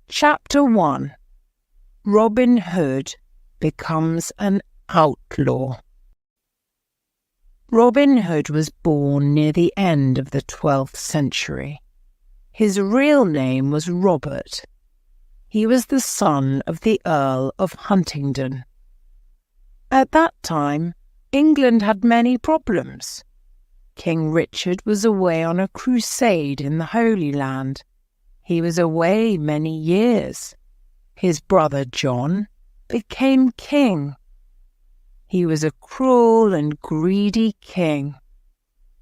Chapter 1. Robin Hood becomes an outlaw. Robin Hood was born near the end of the 12th century. His real name was Robert. He was the son of the Earl of Huntingdon. At that time, England had many problems. King Richard was away on a crusade in the Holy Land. He was away many years. His brother John became king. He was a cruel and greedy king.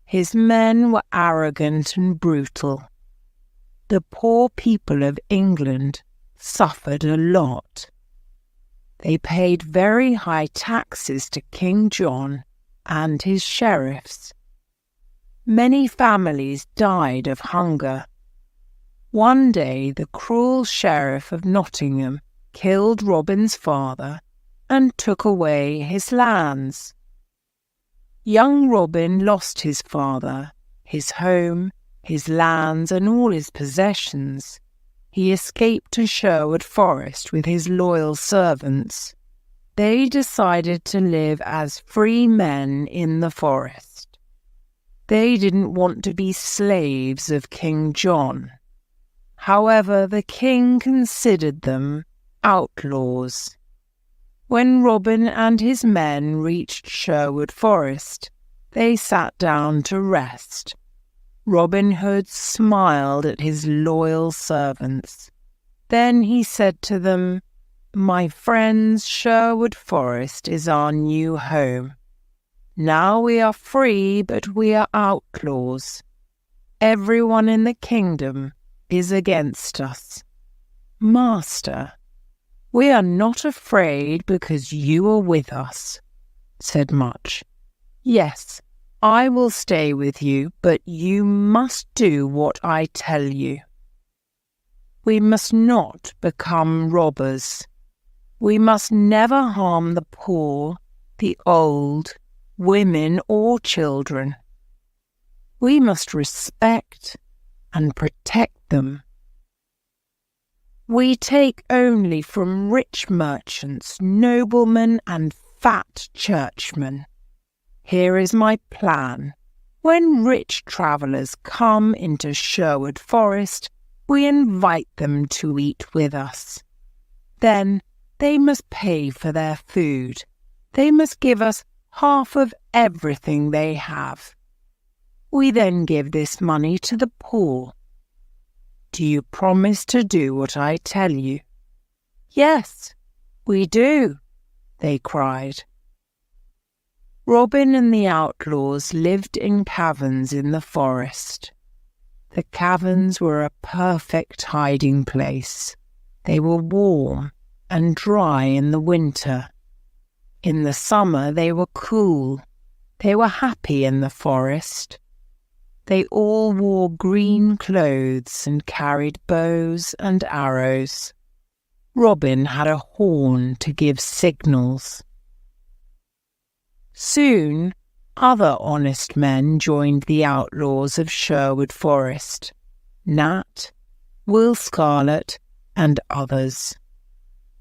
His men were arrogant and brutal. The poor people of England suffered a lot. They paid very high taxes to King John and his sheriffs. Many families died of hunger. One day the cruel sheriff of Nottingham killed Robin's father and took away his lands. Young Robin lost his father, his home, his lands, and all his possessions. He escaped to Sherwood Forest with his loyal servants. They decided to live as free men in the forest. They didn't want to be slaves of King John. However, the king considered them outlaws. When Robin and his men reached Sherwood Forest, they sat down to rest. Robin Hood smiled at his loyal servants. Then he said to them, "My friends, Sherwood Forest is our new home. Now we are free, but we are outlaws. Everyone in the kingdom is against us. Master, we are not afraid because you are with us," said Much. "Yes, I will stay with you, but you must do what I tell you. We must not become robbers. We must never harm the poor, the old, women or children. We must respect and protect them. We take only from rich merchants, noblemen and fat churchmen. Here is my plan. When rich travellers come into Sherwood Forest, we invite them to eat with us. Then they must pay for their food. They must give us half of everything they have. We then give this money to the poor. Do you promise to do what I tell you?" "Yes, we do," they cried. Robin and the outlaws lived in caverns in the forest. The caverns were a perfect hiding place. They were warm and dry in the winter. In the summer they were cool. They were happy in the forest. They all wore green clothes and carried bows and arrows. Robin had a horn to give signals. Soon, other honest men joined the outlaws of Sherwood Forest, Nat, Will Scarlet, and others.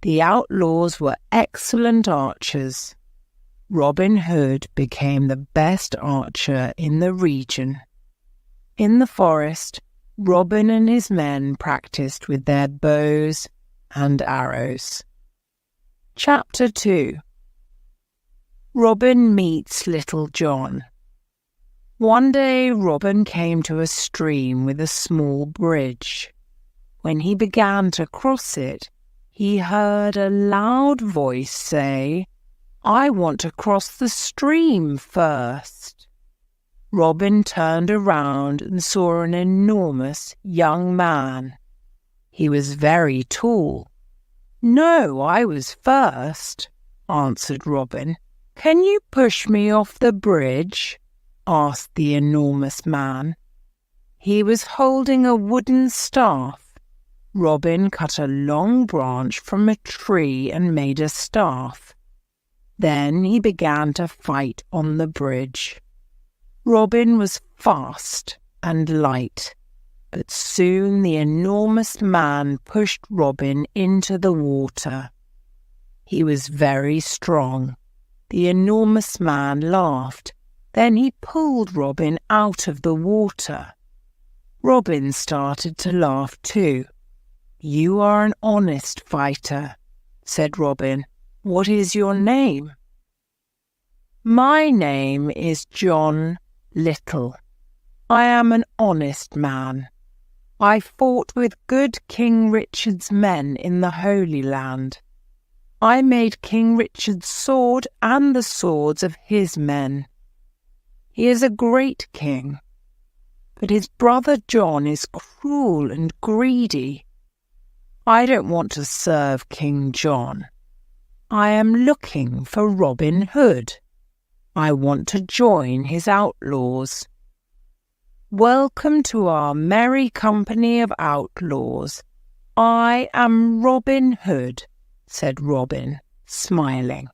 The outlaws were excellent archers. Robin Hood became the best archer in the region. In the forest, Robin and his men practiced with their bows and arrows. Chapter 2. Robin meets Little John. One day Robin came to a stream with a small bridge. When he began to cross it, he heard a loud voice say, "I want to cross the stream first." Robin turned around and saw an enormous young man. He was very tall. "No, I was first," answered Robin. "Can you push me off the bridge?" asked the enormous man. He was holding a wooden staff. Robin cut a long branch from a tree and made a staff. Then he began to fight on the bridge. Robin was fast and light, But soon the enormous man pushed Robin into the water. He was very strong. The enormous man laughed. Then he pulled Robin out of the water. Robin started to laugh too. "You are an honest fighter," said Robin. "What is your name?" "My name is John Little. I am an honest man. I fought with good King Richard's men in the Holy Land. I made King Richard's sword and the swords of his men. He is a great king, but his brother John is cruel and greedy. I don't want to serve King John. I am looking for Robin Hood. I want to join his outlaws." "Welcome to our merry company of outlaws. I am Robin Hood," said Robin, smiling.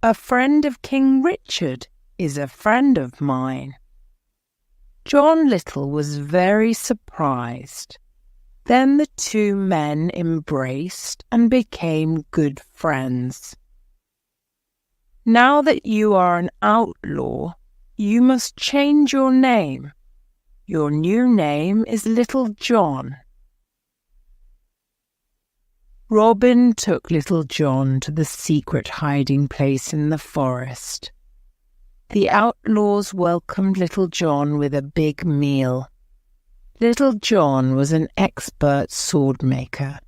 "A friend of King Richard is a friend of mine." John Little was very surprised. Then the two men embraced and became good friends. "Now that you are an outlaw, you must change your name. Your new name is Little John." Robin took Little John to the secret hiding place in the forest. The outlaws welcomed Little John with a big meal. Little John was an expert sword maker.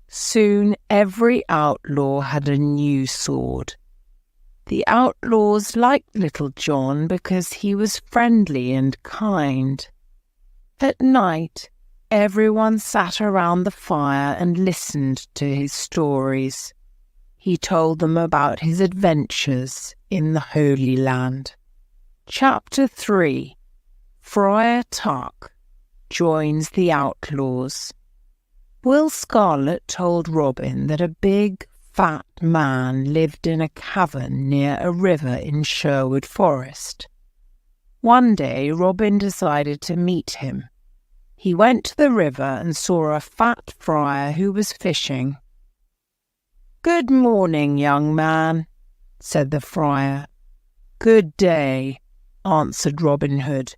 Soon every outlaw had a new sword. The outlaws liked Little John because he was friendly and kind. At night, everyone sat around the fire and listened to his stories. He told them about his adventures in the Holy Land. Chapter 3. Friar Tuck joins the outlaws. Will Scarlet told Robin that a big, fat man lived in a cavern near a river in Sherwood Forest. One day Robin decided to meet him. He went to the river and saw a fat friar who was fishing. "Good morning, young man," said the friar. "Good day," answered Robin Hood.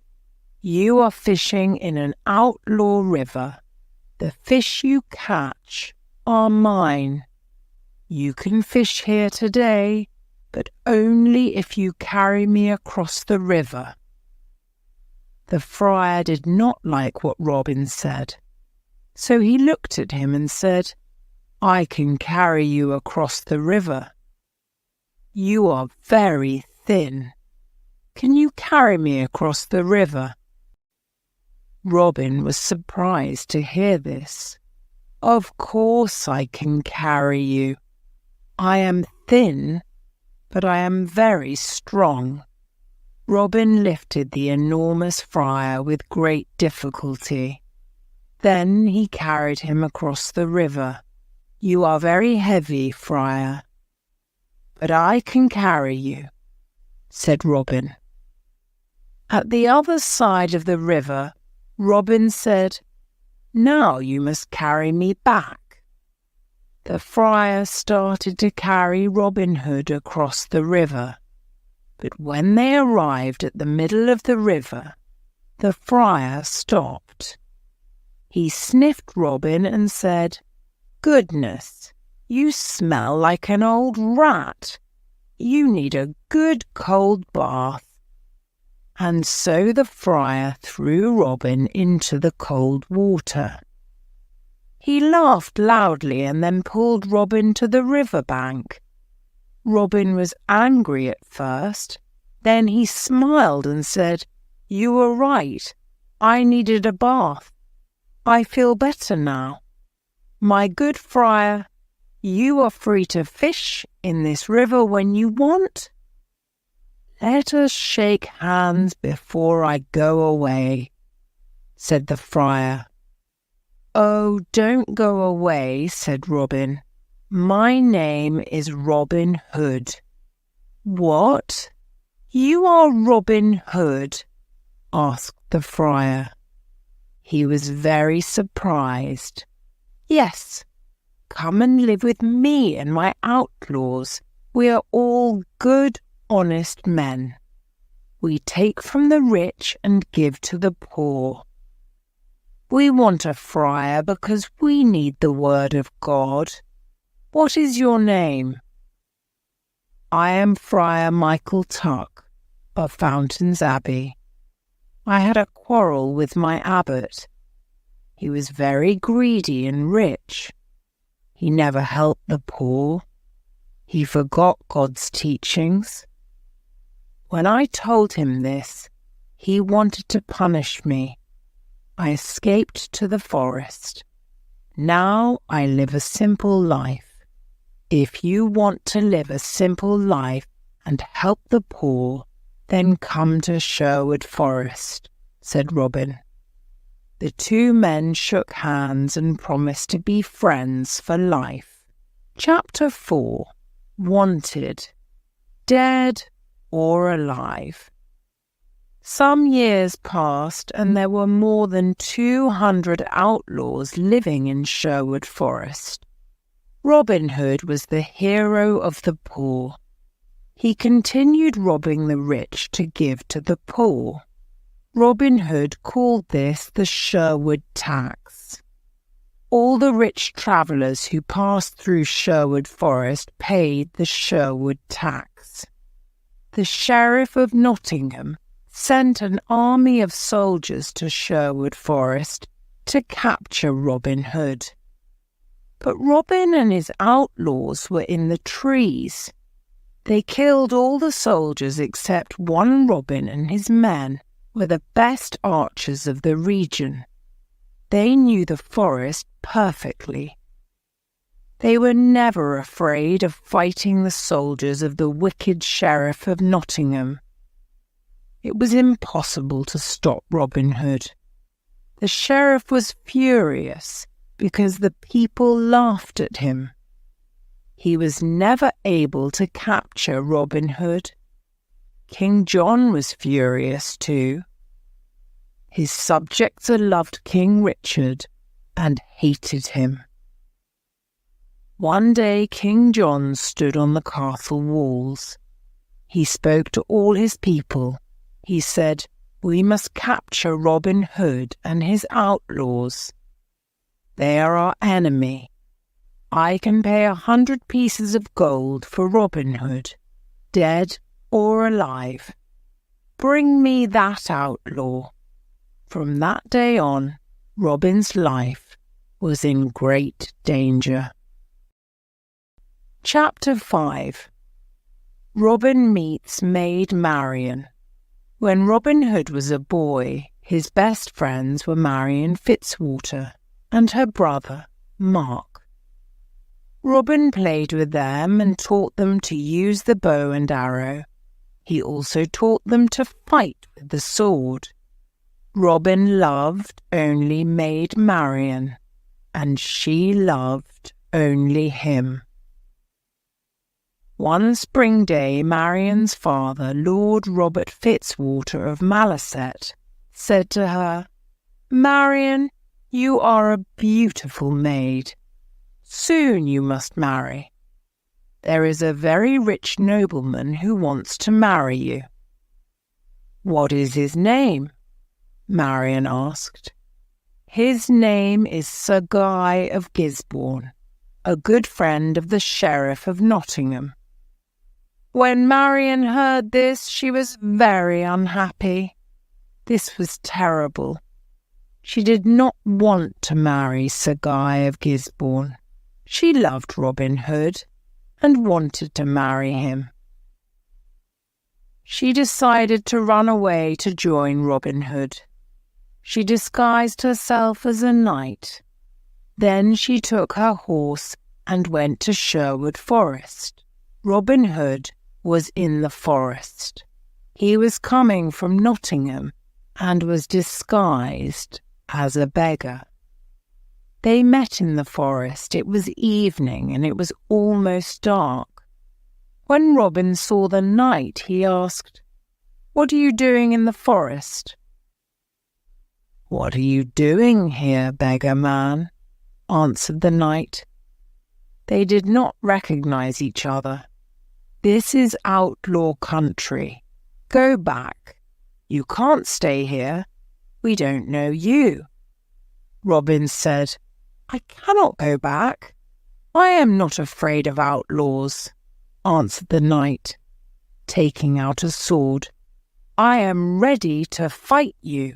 "You are fishing in an outlaw river. The fish you catch are mine. You can fish here today, but only if you carry me across the river." The friar did not like what Robin said, so he looked at him and said, "I can carry you across the river. You are very thin. Can you carry me across the river?" Robin was surprised to hear this. "Of course I can carry you. I am thin, but I am very strong." Robin lifted the enormous friar with great difficulty. Then he carried him across the river. "You are very heavy, friar, but I can carry you," said Robin. At the other side of the river, Robin said, "Now you must carry me back." The friar started to carry Robin Hood across the river. But when they arrived at the middle of the river, the friar stopped. He sniffed Robin and said, "Goodness, you smell like an old rat. You need a good cold bath." And so the friar threw Robin into the cold water. He laughed loudly and then pulled Robin to the river bank. Robin was angry at first. Then he smiled and said, "You were right. I needed a bath. I feel better now. My good friar, you are free to fish in this river when you want. Let us shake hands before I go away," said the friar. "Oh, don't go away," said Robin. "My name is Robin Hood." "What? You are Robin Hood?" asked the friar. He was very surprised. "Yes, come and live with me and my outlaws. We are all good, honest men. We take from the rich and give to the poor. We want a friar because we need the word of God. What is your name?" "I am Friar Michael Tuck of Fountains Abbey. I had a quarrel with my abbot. He was very greedy and rich. He never helped the poor. He forgot God's teachings. When I told him this, he wanted to punish me. I escaped to the forest. Now I live a simple life. If you want to live a simple life and help the poor, then come to Sherwood Forest," said Robin. The two men shook hands and promised to be friends for life. Chapter 4. Wanted. Dead or alive. Some years passed, and there were more than 200 outlaws living in Sherwood Forest. Robin Hood was the hero of the poor. He continued robbing the rich to give to the poor. Robin Hood called this the Sherwood tax. All the rich travellers who passed through Sherwood Forest paid the Sherwood tax. The Sheriff of Nottingham sent an army of soldiers to Sherwood Forest to capture Robin Hood. But Robin and his outlaws were in the trees. They killed all the soldiers except one. Robin and his men were the best archers of the region. They knew the forest perfectly. They were never afraid of fighting the soldiers of the wicked Sheriff of Nottingham. It was impossible to stop Robin Hood. The sheriff was furious because the people laughed at him. He was never able to capture Robin Hood. King John was furious too. His subjects loved King Richard and hated him. One day King John stood on the castle walls. He spoke to all his people. He said, "We must capture Robin Hood and his outlaws. They are our enemy. I can pay 100 pieces of gold for Robin Hood, dead or alive. Bring me that outlaw." From that day on, Robin's life was in great danger. Chapter 5. Robin meets Maid Marian. When Robin Hood was a boy, his best friends were Marian Fitzwater and her brother, Mark. Robin played with them and taught them to use the bow and arrow. He also taught them to fight with the sword. Robin loved only Maid Marian, and she loved only him. One spring day, Marian's father, Lord Robert Fitzwater of Malaset, said to her, "Marian, you are a beautiful maid. Soon you must marry. There is a very rich nobleman who wants to marry you." "What is his name?" Marian asked. "His name is Sir Guy of Gisborne, a good friend of the Sheriff of Nottingham." When Marian heard this, she was very unhappy. This was terrible. She did not want to marry Sir Guy of Gisborne. She loved Robin Hood and wanted to marry him. She decided to run away to join Robin Hood. She disguised herself as a knight. Then she took her horse and went to Sherwood Forest. Robin Hood was in the forest. He was coming from Nottingham and was disguised as a beggar. They met in the forest. It was evening and it was almost dark. When Robin saw the knight, he asked, "What are you doing in the forest?" "What are you doing here, beggar man?" answered the knight. They did not recognize each other. "This is outlaw country. Go back. You can't stay here. We don't know you." Robin said, "I cannot go back. I am not afraid of outlaws," answered the knight, taking out a sword. "I am ready to fight you."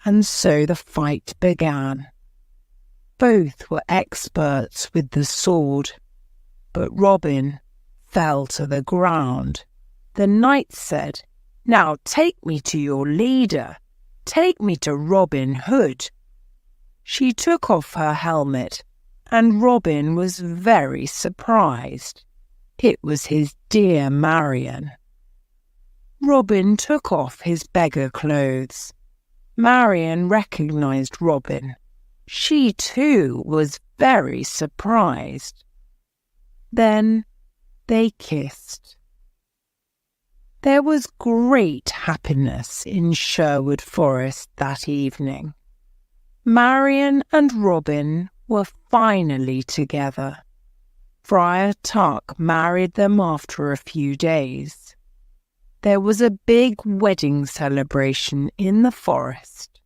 And so the fight began. Both were experts with the sword, but Robin fell to the ground. The knight said, "Now take me to your leader. Take me to Robin Hood." She took off her helmet, and Robin was very surprised. It was his dear Marian. Robin took off his beggar clothes. Marian recognized Robin. She too was very surprised. Then they kissed. There was great happiness in Sherwood Forest that evening. Marian and Robin were finally together. Friar Tuck married them after a few days. There was a big wedding celebration in the forest.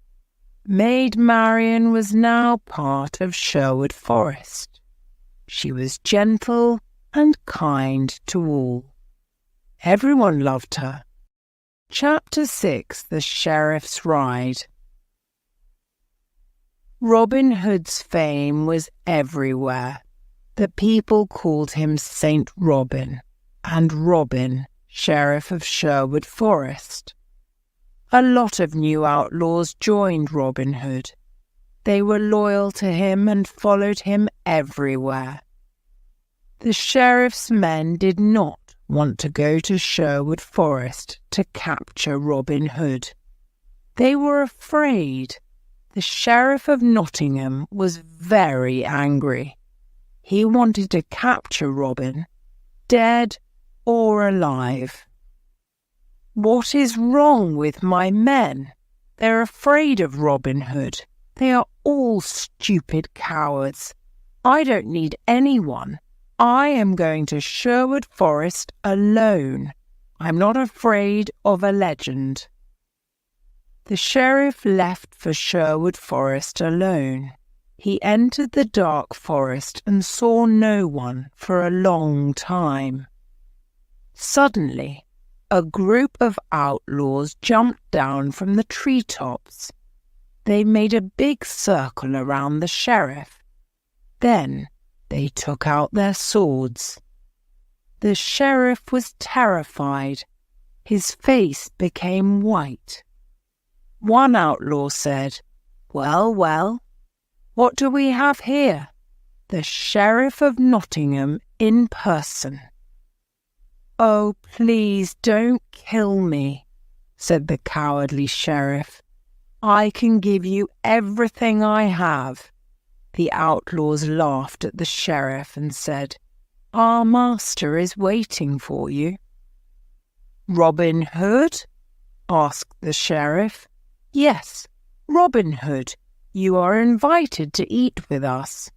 Maid Marian was now part of Sherwood Forest. She was gentle and kind to all. Everyone loved her. Chapter 6: The Sheriff's Ride. Robin Hood's fame was everywhere. The people called him Saint Robin, and Robin, Sheriff of Sherwood Forest. A lot of new outlaws joined Robin Hood. They were loyal to him and followed him everywhere. The sheriff's men did not want to go to Sherwood Forest to capture Robin Hood. They were afraid. The Sheriff of Nottingham was very angry. He wanted to capture Robin, dead or alive. "What is wrong with my men? They're afraid of Robin Hood. They are all stupid cowards. I don't need anyone. I am going to Sherwood Forest alone. I'm not afraid of a legend." The sheriff left for Sherwood Forest alone. He entered the dark forest and saw no one for a long time. Suddenly, a group of outlaws jumped down from the treetops. They made a big circle around the sheriff. Then they took out their swords. The sheriff was terrified. His face became white. One outlaw said, "Well, well, what do we have here? The Sheriff of Nottingham in person." "Oh, please don't kill me," said the cowardly sheriff. "I can give you everything I have." The outlaws laughed at the sheriff and said, "Our master is waiting for you." "Robin Hood?" asked the sheriff. "Yes, Robin Hood. You are invited to eat with us."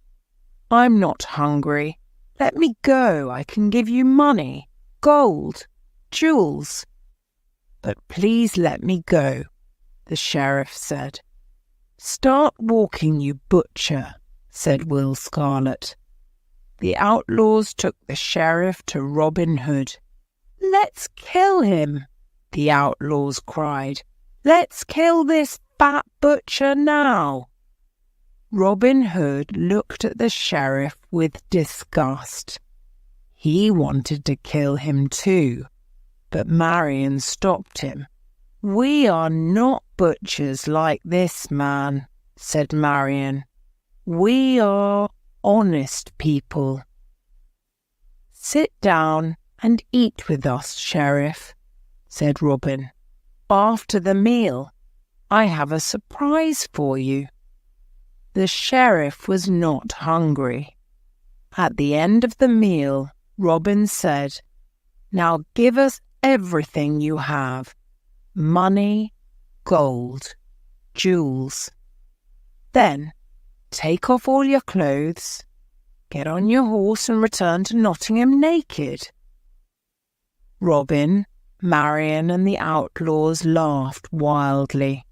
"I'm not hungry. Let me go. I can give you money, gold, jewels." "But please let me go," the sheriff said. "Start walking, you butcher," said Will Scarlet. The outlaws took the sheriff to Robin Hood. "Let's kill him," the outlaws cried. "Let's kill this fat butcher now." Robin Hood looked at the sheriff with disgust. He wanted to kill him too, but Marian stopped him. "We are not butchers like this man," said Marian. "We are honest people." "Sit down and eat with us, Sheriff," said Robin. "After the meal, I have a surprise for you." The sheriff was not hungry. At the end of the meal, Robin said, "Now give us everything you have: money, gold, jewels. Then take off all your clothes, get on your horse and return to Nottingham naked." Robin, Marian and the outlaws laughed wildly.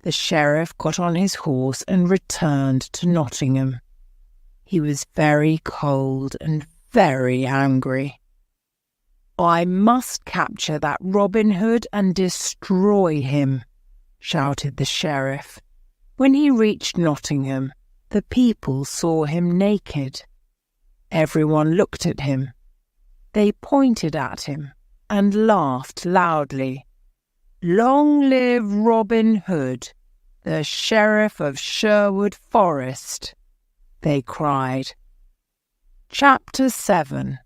The sheriff got on his horse and returned to Nottingham. He was very cold and very angry. "I must capture that Robin Hood and destroy him," shouted the sheriff. When he reached Nottingham, the people saw him naked. Everyone looked at him. They pointed at him and laughed loudly. "Long live Robin Hood, the Sheriff of Sherwood Forest," they cried. Chapter 7.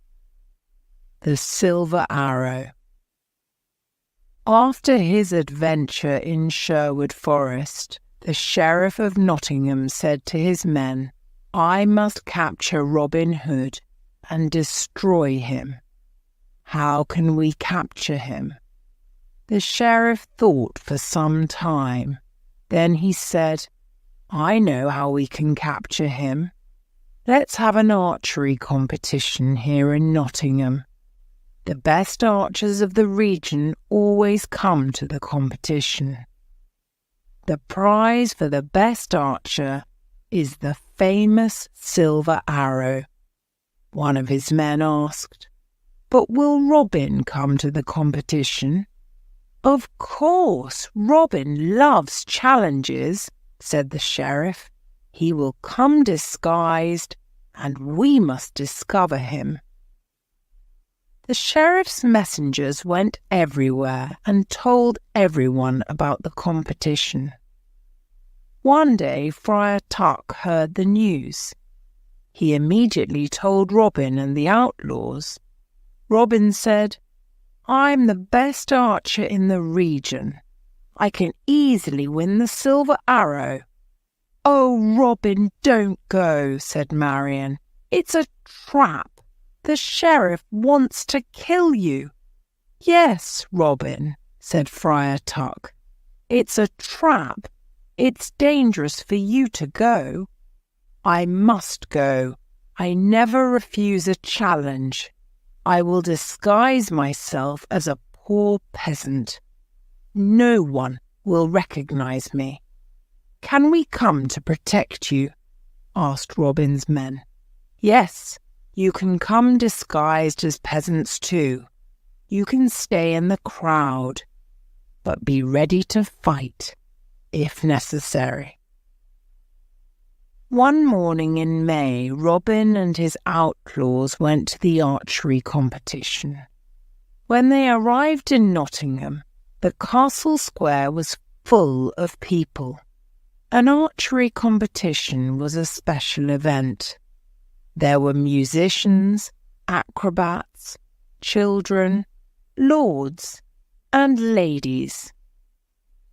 The Silver Arrow. After his adventure in Sherwood Forest, the Sheriff of Nottingham said to his men, "I must capture Robin Hood and destroy him. How can we capture him?" The sheriff thought for some time. Then he said, "I know how we can capture him. Let's have an archery competition here in Nottingham. The best archers of the region always come to the competition. The prize for the best archer is the famous silver arrow." One of his men asked, "But will Robin come to the competition?" "Of course, Robin loves challenges," said the sheriff. "He will come disguised, and we must discover him." The sheriff's messengers went everywhere and told everyone about the competition. One day Friar Tuck heard the news. He immediately told Robin and the outlaws. Robin said, "I'm the best archer in the region. I can easily win the silver arrow." "Oh, Robin, don't go," said Marian. "It's a trap. The sheriff wants to kill you." "Yes, Robin," said Friar Tuck. "It's a trap. It's dangerous for you to go." "I must go. I never refuse a challenge. I will disguise myself as a poor peasant. No one will recognize me." "Can we come to protect you?" asked Robin's men. "Yes, you can come disguised as peasants too. You can stay in the crowd, but be ready to fight if necessary." One morning in May, Robin and his outlaws went to the archery competition. When they arrived in Nottingham, the castle square was full of people. An archery competition was a special event. There were musicians, acrobats, children, lords, and ladies.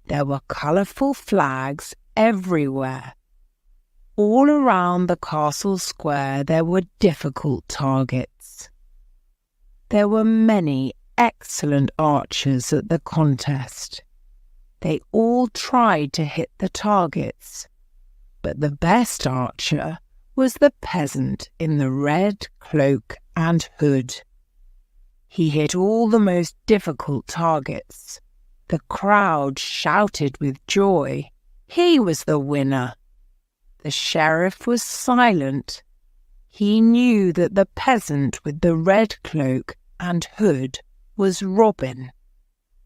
There were colourful flags everywhere. All around the castle square there were difficult targets. There were many excellent archers at the contest. They all tried to hit the targets, but the best archer was the peasant in the red cloak and hood. He hit all the most difficult targets. The crowd shouted with joy. He was the winner. The sheriff was silent. He knew that the peasant with the red cloak and hood was Robin.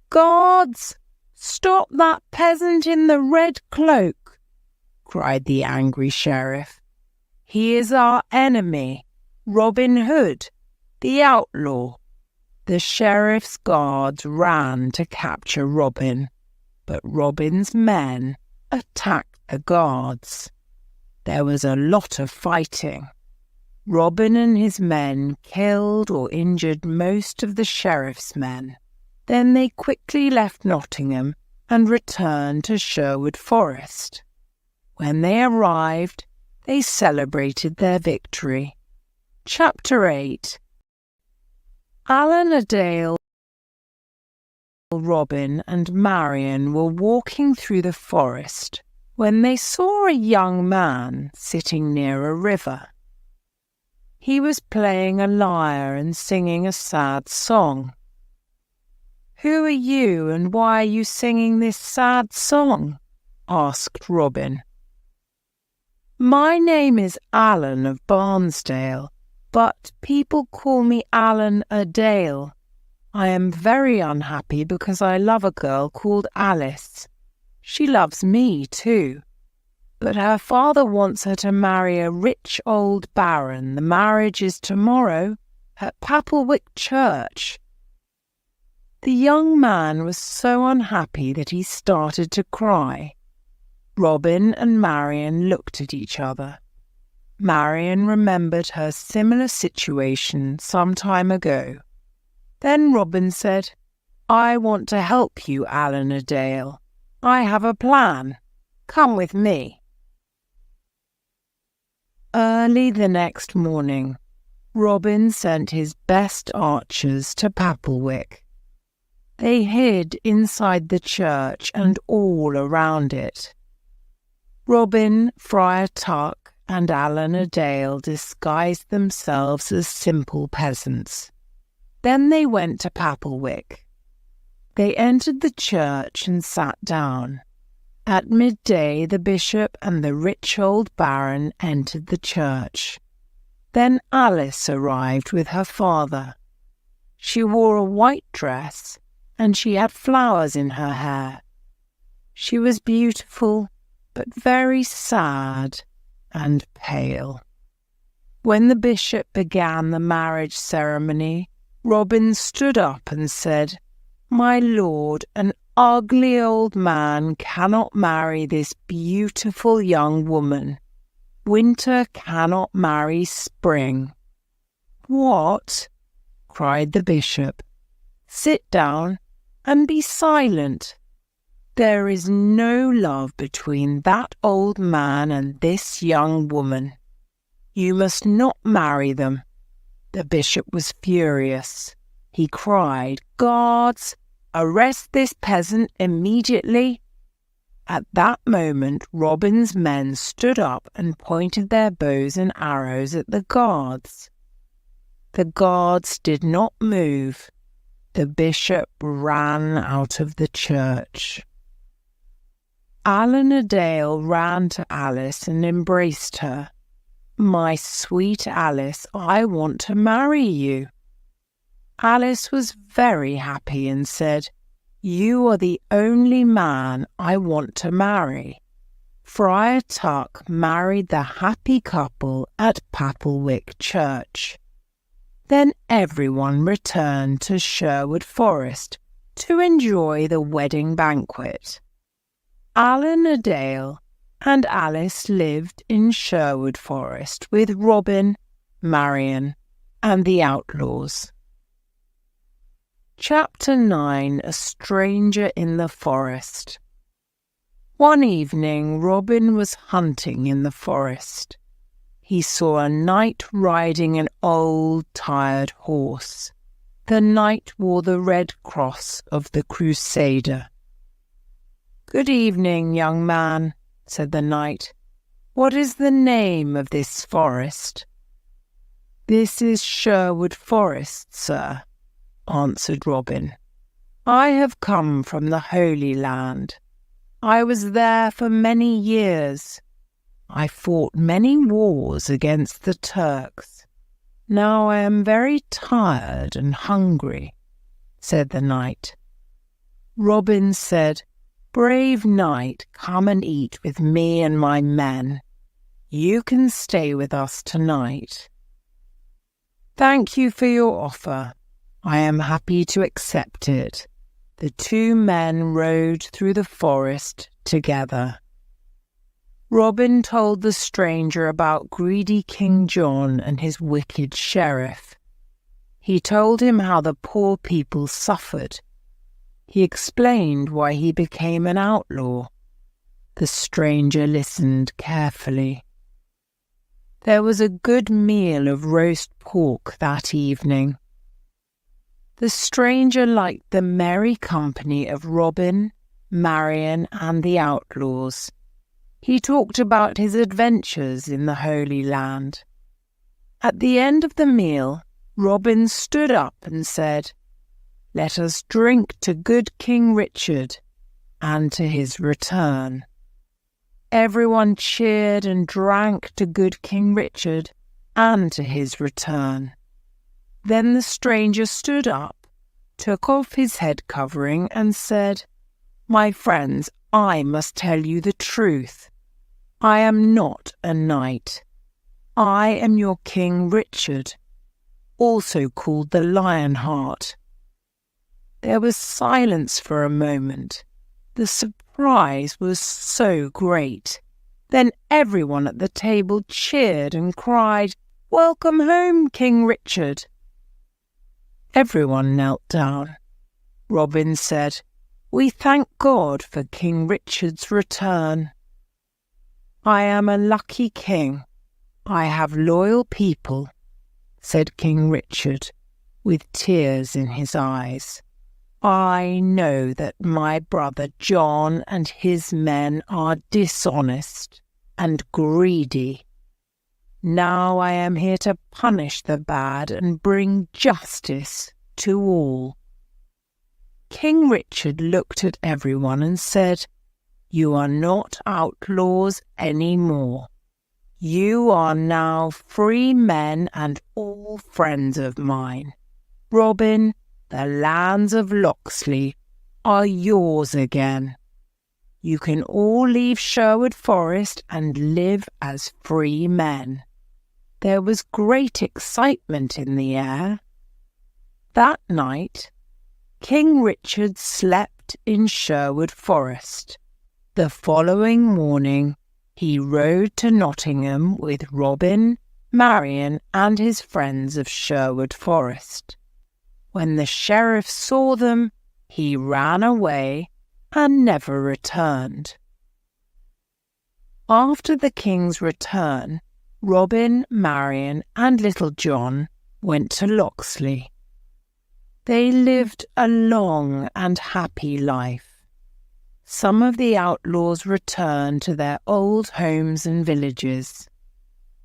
"Guards, stop that peasant in the red cloak!" cried the angry sheriff. "He is our enemy, Robin Hood, the outlaw." The sheriff's guards ran to capture Robin, but Robin's men attacked the guards. There was a lot of fighting. Robin and his men killed or injured most of the sheriff's men. Then they quickly left Nottingham and returned to Sherwood Forest. When they arrived, they celebrated their victory. Chapter 8. Alan a Dale Robin and Marion were walking through the forest when they saw a young man sitting near a river. He was playing a lyre and singing a sad song. "Who are you, and why are you singing this sad song?" asked Robin. "My name is Alan of Barnesdale, but people call me Alan a Dale. I am very unhappy because I love a girl called Alice. She loves me too, but her father wants her to marry a rich old baron. The marriage is tomorrow at Papelwick Church." The young man was so unhappy that he started to cry. Robin and Marion looked at each other. Marion remembered her similar situation some time ago. Then Robin said, "I want to help you, Alan Adale. I have a plan. Come with me." Early the next morning, Robin sent his best archers to Papelwick. They hid inside the church and all around it. Robin, Friar Tuck, and Alan Adale disguised themselves as simple peasants. Then they went to Papelwick. They entered the church and sat down. At midday, the bishop and the rich old baron entered the church. Then Alice arrived with her father. She wore a white dress, and she had flowers in her hair. She was beautiful, but very sad and pale. When the bishop began the marriage ceremony, Robin stood up and said, "My lord, an ugly old man cannot marry this beautiful young woman. Winter cannot marry spring." "What?" cried the bishop. "Sit down and be silent. There is no love between that old man and this young woman. You must not marry them." The bishop was furious. He cried, "Guards, arrest this peasant immediately." At that moment, Robin's men stood up and pointed their bows and arrows at the guards. The guards did not move. The bishop ran out of the church. Alan Adale ran to Alice and embraced her. "My sweet Alice, I want to marry you." Alice was very happy and said, "You are the only man I want to marry." Friar Tuck married the happy couple at Papelwick Church. Then everyone returned to Sherwood Forest to enjoy the wedding banquet. Alan Adale and Alice lived in Sherwood Forest with Robin, Marion, and the outlaws. Chapter 9. A Stranger in the Forest. One evening, Robin was hunting in the forest. He saw a knight riding an old, tired horse. The knight wore the red cross of the Crusader. "Good evening, young man," said the knight. "What is the name of this forest?" "This is Sherwood Forest, sir," answered Robin. "I have come from the Holy Land. I was there for many years. I fought many wars against the Turks. Now I am very tired and hungry," said the knight. Robin said, "Brave knight, come and eat with me and my men. You can stay with us tonight." "Thank you for your offer. I am happy to accept it." The two men rode through the forest together. Robin told the stranger about greedy King John and his wicked sheriff. He told him how the poor people suffered. He explained why he became an outlaw. The stranger listened carefully. There was a good meal of roast pork that evening. The stranger liked the merry company of Robin, Marian, and the outlaws. He talked about his adventures in the Holy Land. At the end of the meal, Robin stood up and said, "Let us drink to good King Richard and to his return." Everyone cheered and drank to good King Richard and to his return. Then the stranger stood up, took off his head covering, and said, "My friends, I must tell you the truth. I am not a knight. I am your King Richard, also called the Lionheart." There was silence for a moment. The surprise was so great. Then everyone at the table cheered and cried, "Welcome home, King Richard." Everyone knelt down. Robin said, "We thank God for King Richard's return." "I am a lucky king. I have loyal people," said King Richard, with tears in his eyes. "I know that my brother John and his men are dishonest and greedy. Now I am here to punish the bad and bring justice to all." King Richard looked at everyone and said, "You are not outlaws any more. You are now free men and all friends of mine. Robin, the lands of Locksley are yours again. You can all leave Sherwood Forest and live as free men." There was great excitement in the air. That night, King Richard slept in Sherwood Forest. The following morning, he rode to Nottingham with Robin, Marian, and his friends of Sherwood Forest. When the sheriff saw them, he ran away and never returned. After the king's return, Robin, Marian, and Little John went to Locksley. They lived a long and happy life. Some of the outlaws returned to their old homes and villages.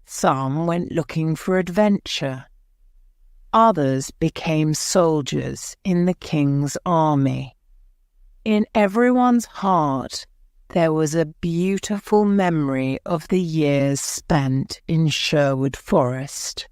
Some went looking for adventure. Others became soldiers in the king's army. In everyone's heart, there was a beautiful memory of the years spent in Sherwood Forest.